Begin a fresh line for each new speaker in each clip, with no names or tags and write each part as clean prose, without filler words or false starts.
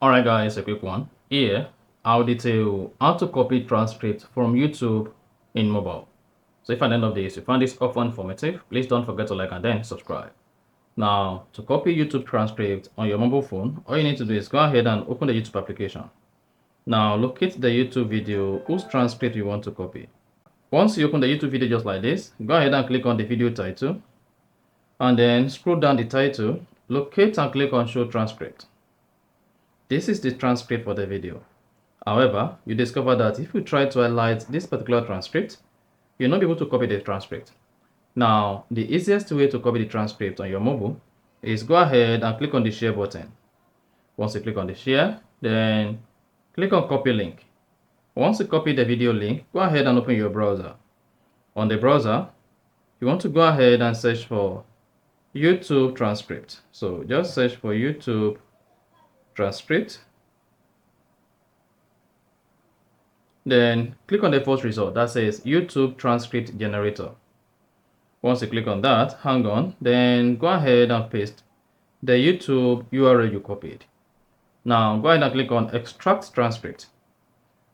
Alright guys, a quick one. Here, I'll detail how to copy transcript from YouTube in mobile. So if at the end of this you find this often informative, please don't forget to like and then subscribe. Now, to copy YouTube transcript on your mobile phone, all you need to do is go ahead and open the YouTube application. Now, locate the YouTube video whose transcript you want to copy. Once you open the YouTube video just like this, go ahead and click on the video title. And then scroll down the title, locate and click on Show Transcript. This is the transcript for the video. However, you discover that if you try to highlight this particular transcript, you'll not be able to copy the transcript. Now, the easiest way to copy the transcript on your mobile is go ahead and click on the share button. Once you click on the share, then click on copy link. Once you copy the video link, go ahead and open your browser. On the browser, you want to go ahead and search for YouTube transcript. So just search for YouTube transcript. Then click on the first result that says YouTube transcript generator. Once you click on that, hang on, then go ahead and paste the YouTube URL you copied. Now go ahead and click on extract transcript.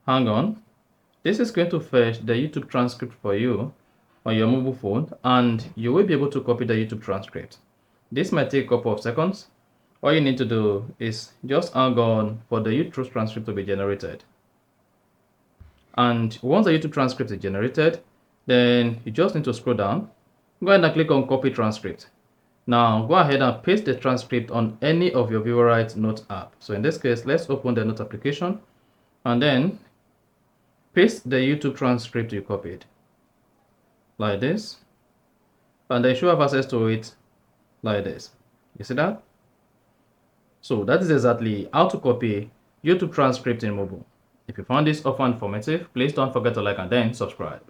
Hang on, this is going to fetch the YouTube transcript for you on your mobile phone, and you will be able to copy the YouTube transcript. This might take a couple of seconds. All you need to do is just hang on for the YouTube transcript to be generated. And once the YouTube transcript is generated, then you just need to scroll down, go ahead and click on copy transcript. Now go ahead and paste the transcript on any of your favorite Note app. So in this case, let's open the Note application and then paste the YouTube transcript you copied like this, and then you should have access to it like this. You see that? So that is exactly how to copy YouTube transcript in mobile. If you found this offer informative, please don't forget to like and then subscribe.